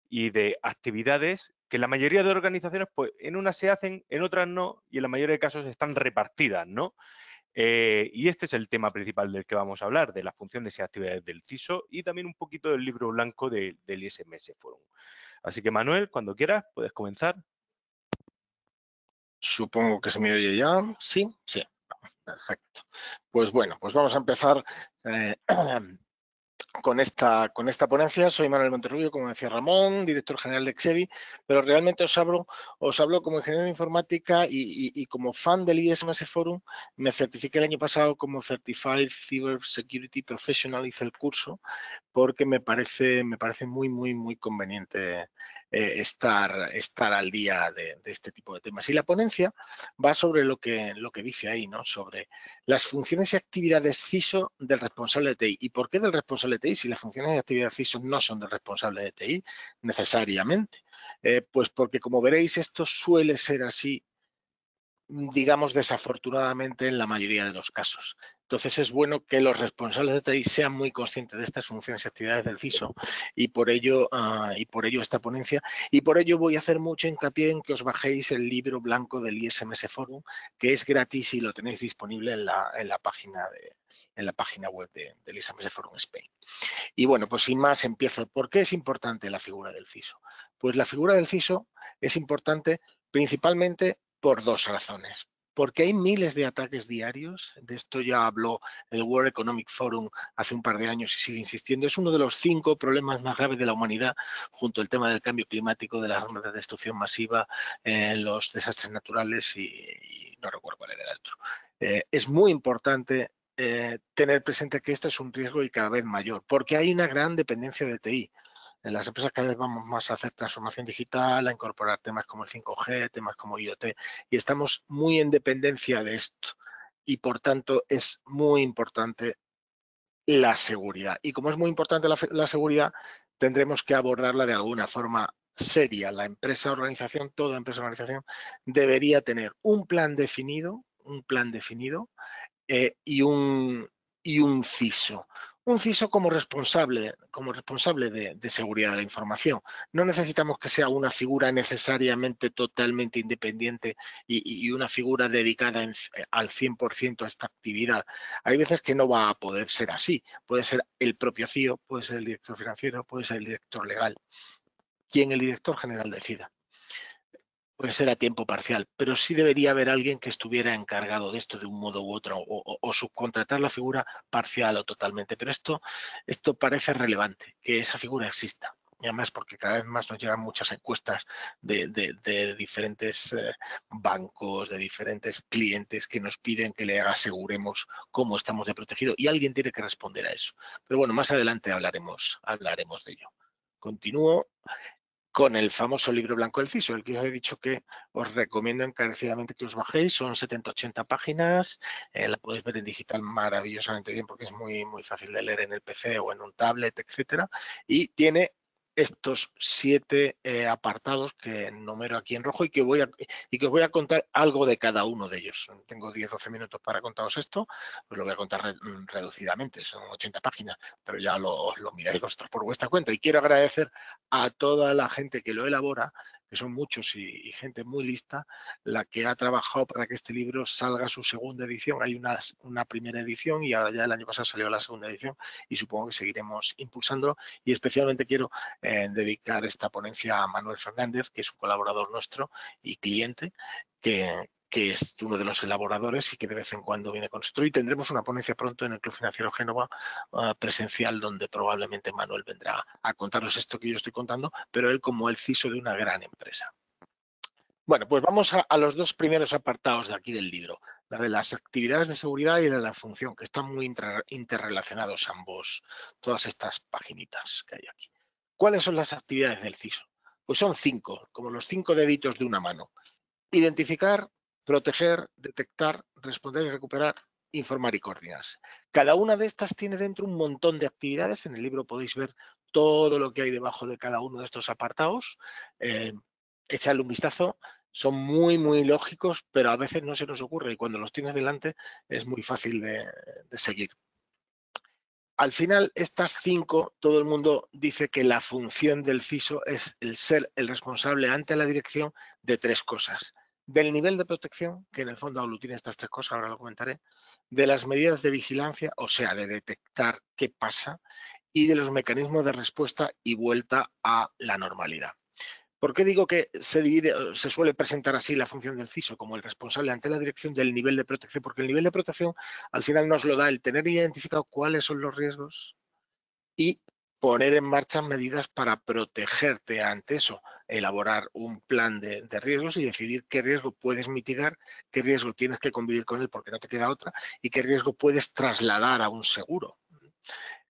y de actividades que en la mayoría de organizaciones, pues en unas se hacen, en otras no, y en la mayoría de casos están repartidas, ¿no? Y este es el tema principal del que vamos a hablar, de las funciones y actividades del CISO y también un poquito del libro blanco del ISMS Forum. Así que Manuel, cuando quieras, puedes comenzar. Supongo que se me oye ya. Sí, sí. Perfecto. Pues bueno, pues vamos a empezar con esta ponencia. Soy Manuel Monterrubio, como decía Ramón, director general de Exevi, pero realmente os hablo como ingeniero de informática y como fan del ISMS Forum. Me certifiqué el año pasado como Certified Cyber Security Professional, hice el curso, porque me parece muy conveniente estar al día de este tipo de temas. Y la ponencia va sobre lo que dice ahí, ¿no? Sobre las funciones y actividades CISO del responsable de TI. ¿Y por qué del responsable de TI? Si las funciones y actividades CISO no son del responsable de TI necesariamente. Pues porque, como veréis, esto suele ser así, digamos, desafortunadamente en la mayoría de los casos. Entonces es bueno que los responsables de TI sean muy conscientes de estas funciones y actividades del CISO y por ello esta ponencia, y por ello voy a hacer mucho hincapié en que os bajéis el libro blanco del ISMS Forum, que es gratis y lo tenéis disponible en la página web del ISMS Forum Spain. Y bueno, pues sin más empiezo. ¿Por qué es importante la figura del CISO? Pues la figura del CISO es importante principalmente por dos razones. Porque hay miles de ataques diarios, de esto ya habló el World Economic Forum hace un par de años y sigue insistiendo. Es uno de los 5 problemas más graves de la humanidad, junto al tema del cambio climático, de las armas de destrucción masiva, los desastres naturales y no recuerdo cuál era el otro. Es muy importante tener presente que esto es un riesgo y cada vez mayor, porque hay una gran dependencia de TI. En las empresas cada vez vamos más a hacer transformación digital, a incorporar temas como el 5G, temas como IoT, y estamos muy en dependencia de esto. Y por tanto es muy importante la seguridad. Y como es muy importante la seguridad, tendremos que abordarla de alguna forma seria. La empresa organización, toda empresa organización, debería tener un plan definido y un CISO. Un CISO como responsable de seguridad de la información. No necesitamos que sea una figura necesariamente totalmente independiente y una figura dedicada al 100% a esta actividad. Hay veces que no va a poder ser así. Puede ser el propio CIO, puede ser el director financiero, puede ser el director legal, quien el director general decida. Puede ser a tiempo parcial, pero sí debería haber alguien que estuviera encargado de esto de un modo u otro o subcontratar la figura parcial o totalmente. Pero esto parece relevante, que esa figura exista. Y además porque cada vez más nos llegan muchas encuestas de diferentes bancos, de diferentes clientes que nos piden que le aseguremos cómo estamos de protegido y alguien tiene que responder a eso. Pero bueno, más adelante hablaremos de ello. Continúo con el famoso libro blanco del CISO, el que os he dicho que os recomiendo encarecidamente que os bajéis. Son 70-80 páginas, la podéis ver en digital maravillosamente bien porque es muy fácil de leer en el PC o en un tablet, etcétera, y tiene estos 7 apartados que numero aquí en rojo y que os voy a contar algo de cada uno de ellos. Tengo 10-12 minutos para contaros esto, os lo voy a contar reducidamente, son 80 páginas, pero ya lo miráis vosotros por vuestra cuenta. Y quiero agradecer a toda la gente que lo elabora, que son muchos y gente muy lista, la que ha trabajado para que este libro salga a su segunda edición. Hay una primera edición y ahora ya el año pasado salió la segunda edición y supongo que seguiremos impulsándolo. Y especialmente quiero dedicar esta ponencia a Manuel Fernández, que es un colaborador nuestro y cliente, que es uno de los elaboradores y que de vez en cuando viene con nosotros. Y tendremos una ponencia pronto en el Club Financiero Génova presencial, donde probablemente Manuel vendrá a contarnos esto que yo estoy contando, pero él como el CISO de una gran empresa. Bueno, pues vamos a los dos primeros apartados de aquí del libro, la de las actividades de seguridad y la de la función, que están muy interrelacionados ambos, todas estas paginitas que hay aquí. ¿Cuáles son las actividades del CISO? Pues son 5, como los 5 deditos de una mano. Identificar, proteger, detectar, responder y recuperar, informar y coordinarse. Cada una de estas tiene dentro un montón de actividades. En el libro podéis ver todo lo que hay debajo de cada uno de estos apartados. echarle un vistazo. Son muy, muy lógicos, pero a veces no se nos ocurre y cuando los tienes delante es muy fácil de seguir. Al final, estas 5, todo el mundo dice que la función del CISO es el ser el responsable ante la dirección de 3 cosas. Del nivel de protección, que en el fondo aglutina estas 3 cosas, ahora lo comentaré, de las medidas de vigilancia, o sea, de detectar qué pasa, y de los mecanismos de respuesta y vuelta a la normalidad. ¿Por qué digo que se suele presentar así la función del CISO como el responsable ante la dirección del nivel de protección? Porque el nivel de protección al final nos lo da el tener identificado cuáles son los riesgos y poner en marcha medidas para protegerte ante eso, elaborar un plan de riesgos y decidir qué riesgo puedes mitigar, qué riesgo tienes que convivir con él porque no te queda otra y qué riesgo puedes trasladar a un seguro.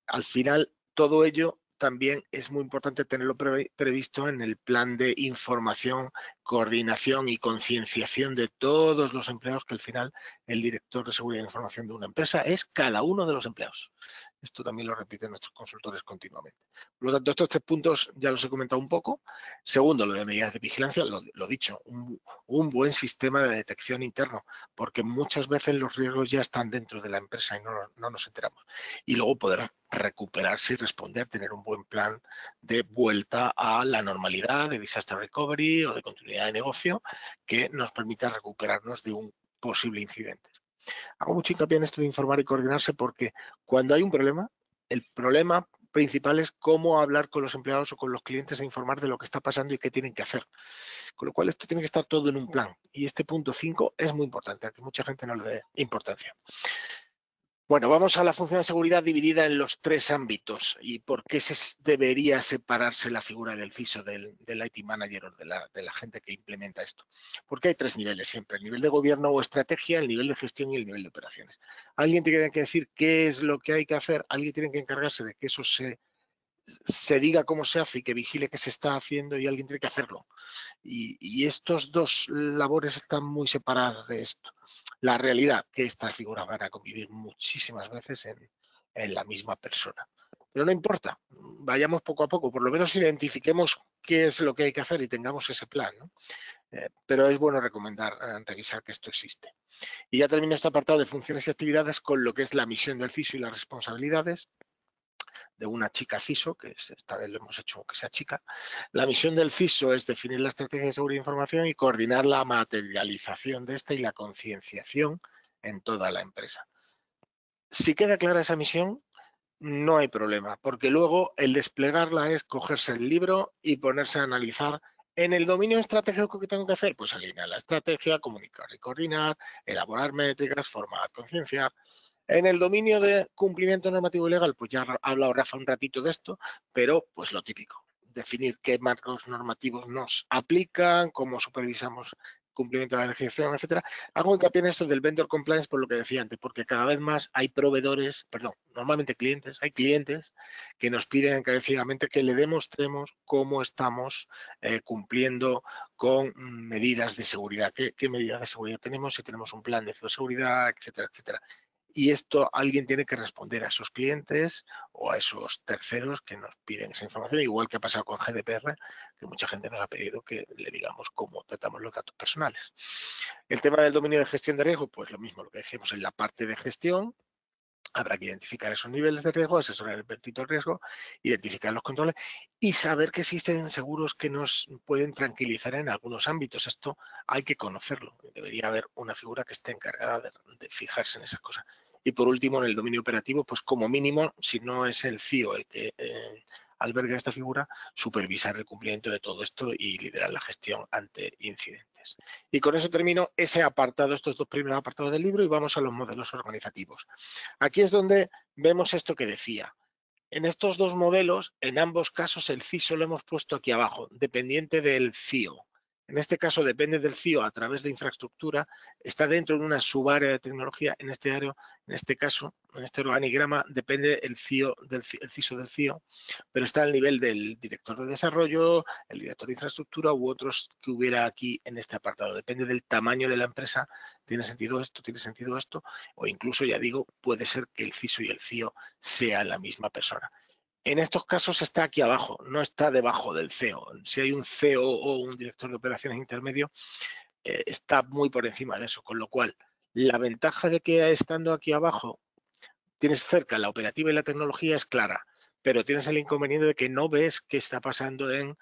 Al final, todo ello también es muy importante tenerlo previsto en el plan de información, coordinación y concienciación de todos los empleados, que al final el director de seguridad de información de una empresa es cada uno de los empleados. Esto también lo repiten nuestros consultores continuamente. Por lo tanto, estos 3 puntos ya los he comentado un poco. Segundo, lo de medidas de vigilancia, lo dicho, un buen sistema de detección interno, porque muchas veces los riesgos ya están dentro de la empresa y no nos enteramos. Y luego poder recuperarse y responder, tener un buen plan de vuelta a la normalidad, de disaster recovery o de continuidad de negocio que nos permita recuperarnos de un posible incidente. Hago mucho hincapié en esto de informar y coordinarse porque cuando hay un problema, el problema principal es cómo hablar con los empleados o con los clientes e informar de lo que está pasando y qué tienen que hacer. Con lo cual esto tiene que estar todo en un plan y este punto 5 es muy importante, a que mucha gente no le dé importancia. Bueno, vamos a la función de seguridad dividida en los 3 ámbitos y por qué debería separarse la figura del CISO, del IT manager o de la gente que implementa esto. Porque hay 3 niveles siempre, el nivel de gobierno o estrategia, el nivel de gestión y el nivel de operaciones. Alguien tiene que decir qué es lo que hay que hacer, alguien tiene que encargarse de que eso se diga cómo se hace y que vigile qué se está haciendo y alguien tiene que hacerlo. Y estos 2 labores están muy separadas de esto. La realidad que estas figuras van a convivir muchísimas veces en la misma persona. Pero no importa, vayamos poco a poco, por lo menos identifiquemos qué es lo que hay que hacer y tengamos ese plan, ¿no? Pero es bueno recomendar, revisar que esto existe. Y ya termino este apartado de funciones y actividades con lo que es la misión del CISO y las responsabilidades de una chica CISO, que esta vez lo hemos hecho que sea chica. La misión del CISO es definir la estrategia de seguridad de información y coordinar la materialización de esta y la concienciación en toda la empresa. Si queda clara esa misión, no hay problema, porque luego el desplegarla es cogerse el libro y ponerse a analizar en el dominio estratégico que tengo que hacer, pues alinear la estrategia, comunicar y coordinar, elaborar métricas, formar, concienciar. En el dominio de cumplimiento normativo y legal, pues ya ha hablado Rafa un ratito de esto, pero pues lo típico, definir qué marcos normativos nos aplican, cómo supervisamos cumplimiento de la legislación, etcétera. Hago hincapié en esto del vendor compliance por lo que decía antes, porque cada vez más hay proveedores, perdón, normalmente clientes, hay clientes que nos piden encarecidamente que le demostremos cómo estamos cumpliendo con medidas de seguridad, qué medidas de seguridad tenemos, si tenemos un plan de ciberseguridad, etcétera, etcétera. Y esto alguien tiene que responder a esos clientes o a esos terceros que nos piden esa información, igual que ha pasado con GDPR, que mucha gente nos ha pedido que le digamos cómo tratamos los datos personales. El tema del dominio de gestión de riesgo, pues lo mismo, lo que decíamos en la parte de gestión, habrá que identificar esos niveles de riesgo, asesorar el apetito de riesgo, identificar los controles y saber que existen seguros que nos pueden tranquilizar en algunos ámbitos. Esto hay que conocerlo. Debería haber una figura que esté encargada de fijarse en esas cosas. Y por último, en el dominio operativo, pues como mínimo, si no es el CIO el que alberga esta figura, supervisar el cumplimiento de todo esto y liderar la gestión ante incidentes. Y con eso termino ese apartado, estos 2 primeros apartados del libro y vamos a los modelos organizativos. Aquí es donde vemos esto que decía. En estos 2 modelos, en ambos casos, el CISO lo hemos puesto aquí abajo, dependiente del CIO. En este caso depende del CIO a través de infraestructura, está dentro de una subárea de tecnología, en este caso, en este organigrama, depende el CISO del CIO, pero está al nivel del director de desarrollo, el director de infraestructura u otros que hubiera aquí en este apartado. Depende del tamaño de la empresa, tiene sentido esto, o incluso, ya digo, puede ser que el CISO y el CIO sean la misma persona. En estos casos está aquí abajo, no está debajo del CEO. Si hay un CEO o un director de operaciones intermedio, está muy por encima de eso, con lo cual la ventaja de que estando aquí abajo tienes cerca la operativa y la tecnología es clara, pero tienes el inconveniente de que no ves qué está pasando en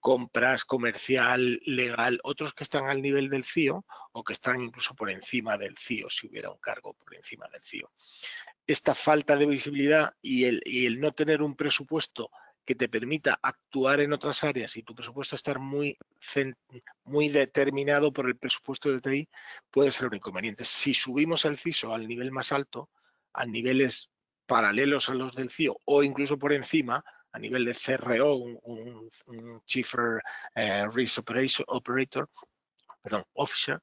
compras, comercial, legal, otros que están al nivel del CIO o que están incluso por encima del CIO, si hubiera un cargo por encima del CIO. Esta falta de visibilidad y el no tener un presupuesto que te permita actuar en otras áreas y tu presupuesto estar muy determinado por el presupuesto de TI puede ser un inconveniente. Si subimos el CISO al nivel más alto, a niveles paralelos a los del CIO o incluso por encima, a nivel de CRO, un Chief Risk Operator, perdón, Officer,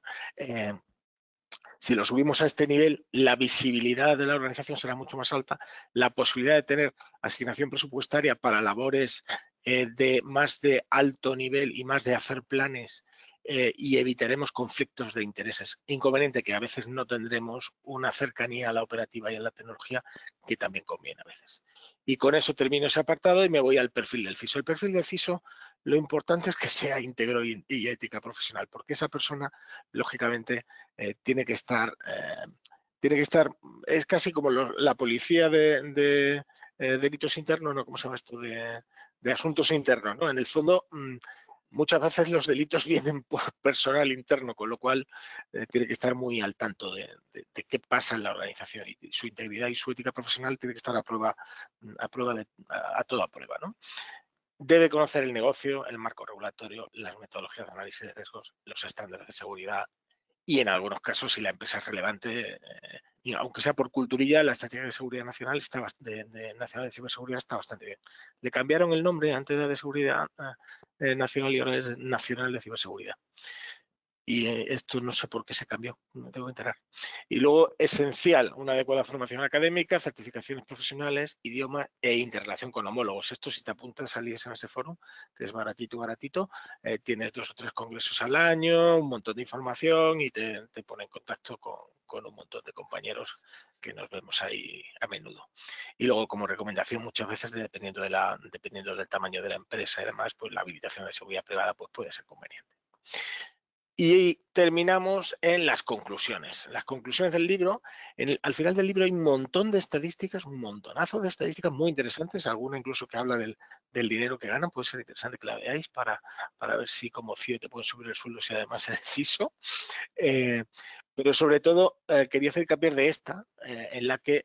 si lo subimos a este nivel, la visibilidad de la organización será mucho más alta, la posibilidad de tener asignación presupuestaria para labores de más de alto nivel y más de hacer planes y evitaremos conflictos de intereses. Inconveniente que a veces no tendremos una cercanía a la operativa y a la tecnología que también conviene a veces. Y con eso termino ese apartado y me voy al perfil del CISO. El perfil del CISO, lo importante es que sea íntegro y ética profesional, porque esa persona, lógicamente, tiene que estar, es casi como la policía de delitos internos, ¿no? ¿Cómo se llama esto? De asuntos internos, ¿no? En el fondo, muchas veces los delitos vienen por personal interno, con lo cual tiene que estar muy al tanto de qué pasa en la organización y su integridad y su ética profesional tiene que estar a toda prueba, ¿no? Debe conocer el negocio, el marco regulatorio, las metodologías de análisis de riesgos, los estándares de seguridad y en algunos casos, si la empresa es relevante, y aunque sea por culturilla, la estrategia de seguridad nacional nacional de ciberseguridad está bastante bien. Le cambiaron el nombre, antes de seguridad nacional y ahora es nacional de ciberseguridad. Y esto no sé por qué se cambió, me tengo que enterar. Y luego, esencial, una adecuada formación académica, certificaciones profesionales, idioma e interrelación con homólogos. Esto, si te apuntas al ISMS Forum, que es baratito, tienes 2 o 3 congresos al año, un montón de información y te pone en contacto con un montón de compañeros que nos vemos ahí a menudo. Y luego, como recomendación, muchas veces, dependiendo del tamaño de la empresa y demás, pues la habilitación de seguridad privada pues, puede ser conveniente. Y terminamos en las conclusiones. Las conclusiones del libro, al final del libro hay un montón de estadísticas, un montonazo de estadísticas muy interesantes, alguna incluso que habla del dinero que ganan, puede ser interesante que la veáis para ver si como CIO te pueden subir el sueldo si además eres CISO. Pero sobre todo quería hacer hincapié de esta, en la que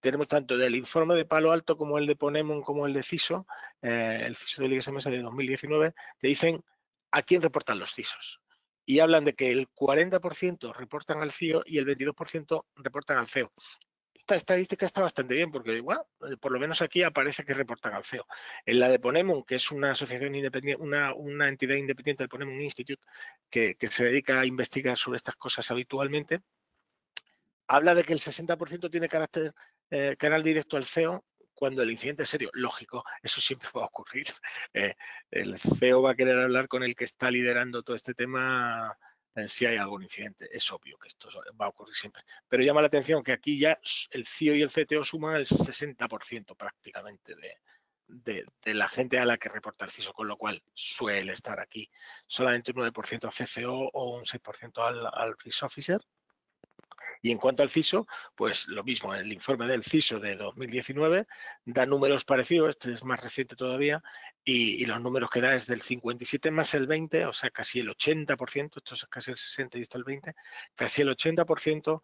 tenemos tanto del informe de Palo Alto como el de Ponemon como el de CISO, el CISO del ISMS de 2019, te dicen a quién reportan los CISOs. Y hablan de que el 40% reportan al CIO y el 22% reportan al CEO. Esta estadística está bastante bien porque, bueno, por lo menos aquí aparece que reportan al CEO. En la de Ponemon, que es una asociación independiente, una entidad independiente del Ponemon Institute que se dedica a investigar sobre estas cosas habitualmente, habla de que el 60% tiene canal directo al CEO cuando el incidente es serio. Lógico, eso siempre va a ocurrir. El CEO va a querer hablar con el que está liderando todo este tema si hay algún incidente. Es obvio que esto va a ocurrir siempre. Pero llama la atención que aquí ya el CIO y el CTO suman el 60% prácticamente de la gente a la que reporta el CISO, con lo cual suele estar aquí. Solamente un 9% al CCO o un 6% al Risk Officer. Y en cuanto al CISO, pues lo mismo, el informe del CISO de 2019 da números parecidos, este es más reciente todavía, y los números que da es del 57 más el 20, o sea, casi el 80%, esto es casi el 60 y esto el 20, casi el 80%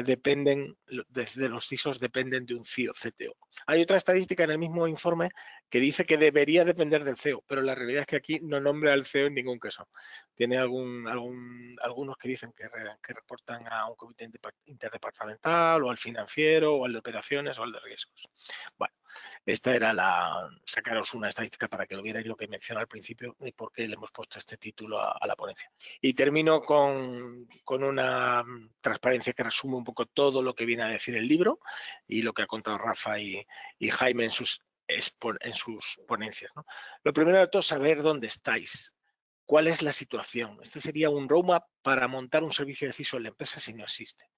dependen, desde los CISOs dependen de un CIO CTO. Hay otra estadística en el mismo informe que dice que debería depender del CEO, pero la realidad es que aquí no nombra al CEO en ningún caso. Tiene algunos que dicen que reportan a un comité interdepartamental o al financiero o al de operaciones o al de riesgos. Bueno, esta era sacaros una estadística para que lo vierais lo que mencioné al principio y por qué le hemos puesto este título a la ponencia. Y termino con una transparencia que resume un poco todo lo que viene a decir el libro y lo que ha contado Rafa y Jaime en sus ponencias, ¿no? Lo primero de todo, saber dónde estáis. ¿Cuál es la situación? Este sería un roadmap para montar un servicio de CISO en la empresa si no existe.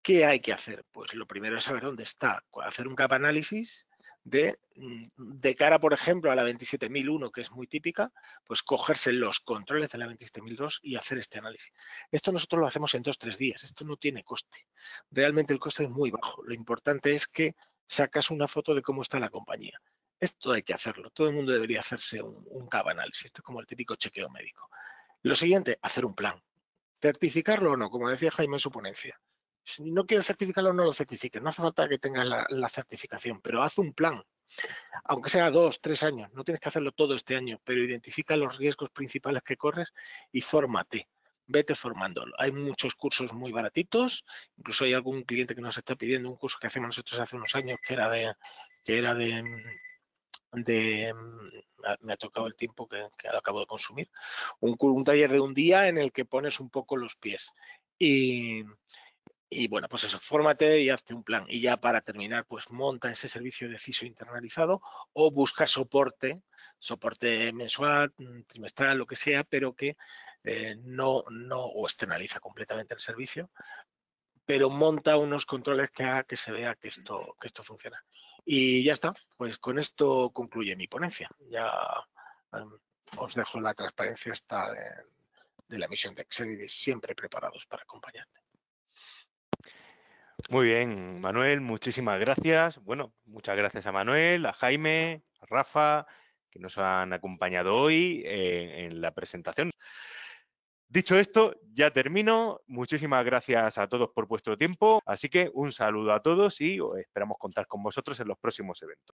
¿Qué hay que hacer? Pues lo primero es saber dónde está, hacer un gap análisis de cara, por ejemplo, a la 27001, que es muy típica, pues cogerse los controles de la 27002 y hacer este análisis. Esto nosotros lo hacemos en 2-3 días, esto no tiene coste. Realmente el coste es muy bajo. Lo importante es que sacas una foto de cómo está la compañía. Esto hay que hacerlo. Todo el mundo debería hacerse un CAB análisis. Esto es como el típico chequeo médico. Lo siguiente, hacer un plan. Certificarlo o no, como decía Jaime en su ponencia. Si no quieres certificarlo, no lo certifiques. No hace falta que tengas la certificación, pero haz un plan. Aunque sea 2, 3 años, no tienes que hacerlo todo este año, pero identifica los riesgos principales que corres y fórmate. Vete formándolo. Hay muchos cursos muy baratitos, incluso hay algún cliente que nos está pidiendo un curso que hacemos nosotros hace unos años que era de me ha tocado el tiempo que lo acabo de consumir, un taller de un día en el que pones un poco los pies y bueno, pues eso, fórmate y hazte un plan. Y ya para terminar, pues monta ese servicio de CISO internalizado o busca soporte mensual, trimestral, lo que sea, pero que no o externaliza completamente el servicio, pero monta unos controles que haga que se vea que esto funciona. Y ya está, pues con esto concluye mi ponencia. Ya os dejo la transparencia esta de la emisión de Excel y siempre preparados para acompañarte. Muy bien, Manuel, muchísimas gracias. Bueno, muchas gracias a Manuel, a Jaime, a Rafa, que nos han acompañado hoy en la presentación. Dicho esto, ya termino. Muchísimas gracias a todos por vuestro tiempo. Así que un saludo a todos y esperamos contar con vosotros en los próximos eventos.